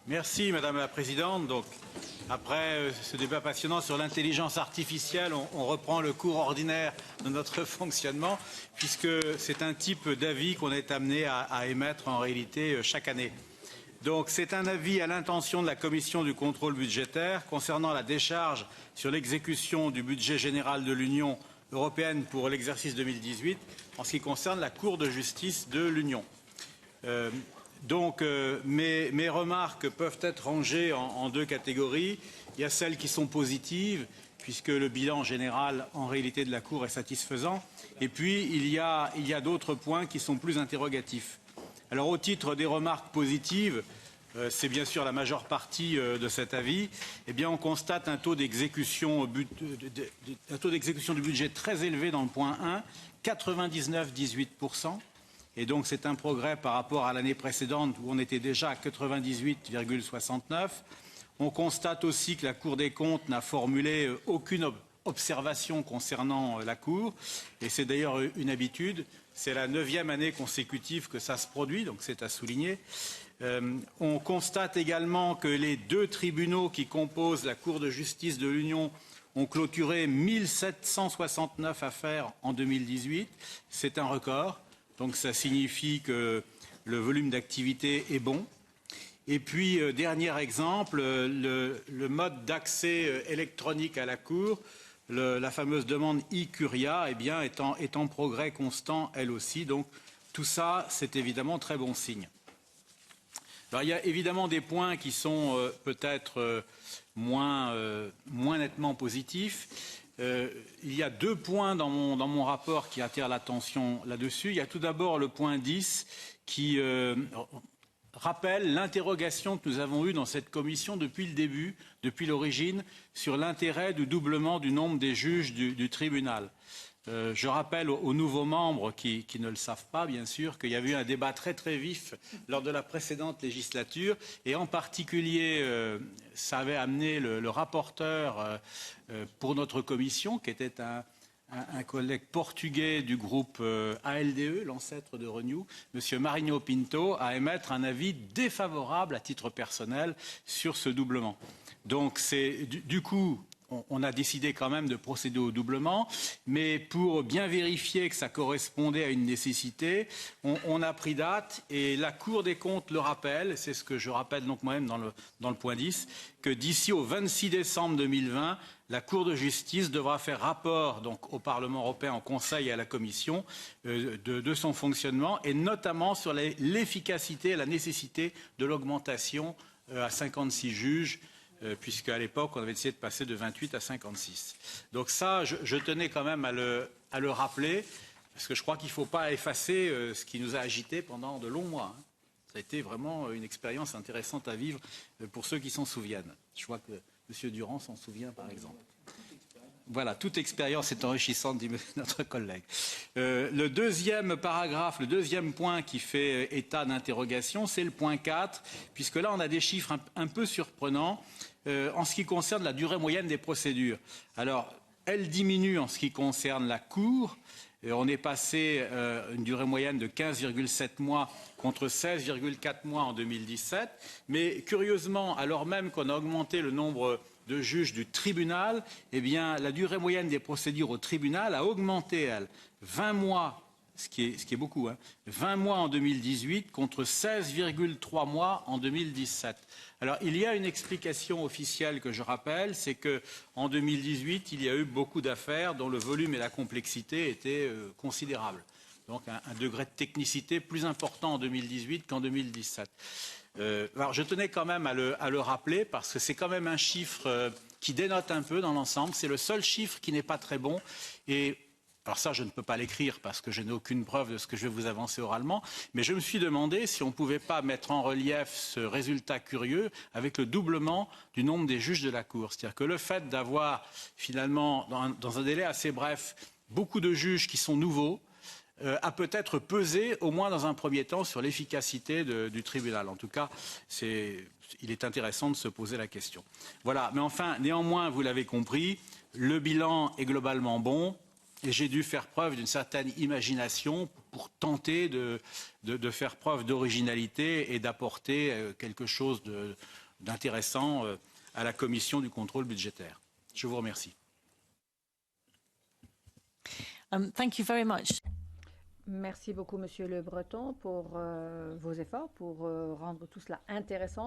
Merci Madame la Présidente. Donc, après ce débat passionnant sur l'intelligence artificielle, on reprend le cours ordinaire de notre fonctionnement, puisque c'est un type d'avis qu'on est amené à émettre en réalité chaque année. Donc c'est un avis à l'intention de la Commission du contrôle budgétaire concernant la décharge sur l'exécution du budget général de l'Union européenne pour l'exercice 2018 en ce qui concerne la Cour de justice de l'Union. Mes remarques peuvent être rangées en deux catégories. Il y a celles qui sont positives, puisque le bilan général, en réalité, de la Cour est satisfaisant. Et puis, il y a d'autres points qui sont plus interrogatifs. Alors, au titre des remarques positives, c'est bien sûr la majeure partie de cet avis, eh bien, on constate un taux d'exécution du budget très élevé dans le point 1, 99,18%. Et donc c'est un progrès par rapport à l'année précédente où on était déjà à 98,69. On constate aussi que la Cour des comptes n'a formulé aucune observation concernant la Cour. Et c'est d'ailleurs une habitude. C'est la 9e année consécutive que ça se produit, donc c'est à souligner. On constate également que les deux tribunaux qui composent la Cour de justice de l'Union ont clôturé 1769 affaires en 2018. C'est un record. Donc ça signifie que le volume d'activité est bon. Et puis, dernier exemple, le mode d'accès électronique à la Cour, la fameuse demande e-Curia, eh bien, est en progrès constant, elle aussi. Donc tout ça, c'est évidemment très bon signe. Alors, il y a évidemment des points qui sont peut-être moins nettement positifs. Il y a deux points dans mon rapport qui attirent l'attention là-dessus. Il y a tout d'abord le point 10 qui rappelle l'interrogation que nous avons eue dans cette commission depuis le début, depuis l'origine, sur l'intérêt du doublement du nombre des juges du tribunal. Je rappelle aux nouveaux membres qui ne le savent pas, bien sûr, qu'il y avait eu un débat très très vif lors de la précédente législature et en particulier, ça avait amené le rapporteur pour notre commission, qui était un collègue portugais du groupe ALDE, l'ancêtre de Renew, M. Marinho Pinto, à émettre un avis défavorable à titre personnel sur ce doublement. Donc c'est du coup... On a décidé quand même de procéder au doublement, mais pour bien vérifier que ça correspondait à une nécessité, on a pris date et la Cour des comptes le rappelle, c'est ce que je rappelle donc moi-même dans le point 10, que d'ici au 26 décembre 2020, la Cour de justice devra faire rapport donc, au Parlement européen, au Conseil et à la Commission de son fonctionnement et notamment sur l'efficacité et la nécessité de l'augmentation à 56 juges puisqu'à l'époque, on avait décidé de passer de 28 à 56. Donc ça, je tenais quand même à le rappeler, parce que je crois qu'il ne faut pas effacer ce qui nous a agités pendant de longs mois. Ça a été vraiment une expérience intéressante à vivre pour ceux qui s'en souviennent. Je vois que M. Durand s'en souvient, par exemple. Voilà, toute expérience est enrichissante, dit notre collègue. Le deuxième paragraphe, le deuxième point qui fait état d'interrogation, c'est le point 4, puisque là, on a des chiffres un peu surprenants en ce qui concerne la durée moyenne des procédures. Alors, elle diminue en ce qui concerne la Cour. On est passé une durée moyenne de 15,7 mois contre 16,4 mois en 2017. Mais curieusement, alors même qu'on a augmenté le nombre de juges du tribunal, eh bien, la durée moyenne des procédures au tribunal a augmenté, elle. 20 mois, ce qui est beaucoup, 20 mois en 2018 contre 16,3 mois en 2017. Alors, il y a une explication officielle que je rappelle, c'est qu'en 2018, il y a eu beaucoup d'affaires dont le volume et la complexité étaient considérables. Donc, un degré de technicité plus important en 2018 qu'en 2017. Alors, je tenais quand même à le rappeler parce que c'est quand même un chiffre qui dénote un peu dans l'ensemble. C'est le seul chiffre qui n'est pas très bon. Et alors ça, je ne peux pas l'écrire parce que je n'ai aucune preuve de ce que je vais vous avancer oralement. Mais je me suis demandé si on ne pouvait pas mettre en relief ce résultat curieux avec le doublement du nombre des juges de la Cour. C'est-à-dire que le fait d'avoir finalement, dans un délai assez bref, beaucoup de juges qui sont nouveaux, a peut-être pesé, au moins dans un premier temps, sur l'efficacité du tribunal. En tout cas, il est intéressant de se poser la question. Voilà, mais enfin, néanmoins, vous l'avez compris, le bilan est globalement bon. Et j'ai dû faire preuve d'une certaine imagination pour tenter de faire preuve d'originalité et d'apporter quelque chose d'intéressant à la commission du contrôle budgétaire. Je vous remercie. Thank you very much. Merci beaucoup, Monsieur Le Breton, pour vos efforts, pour rendre tout cela intéressant.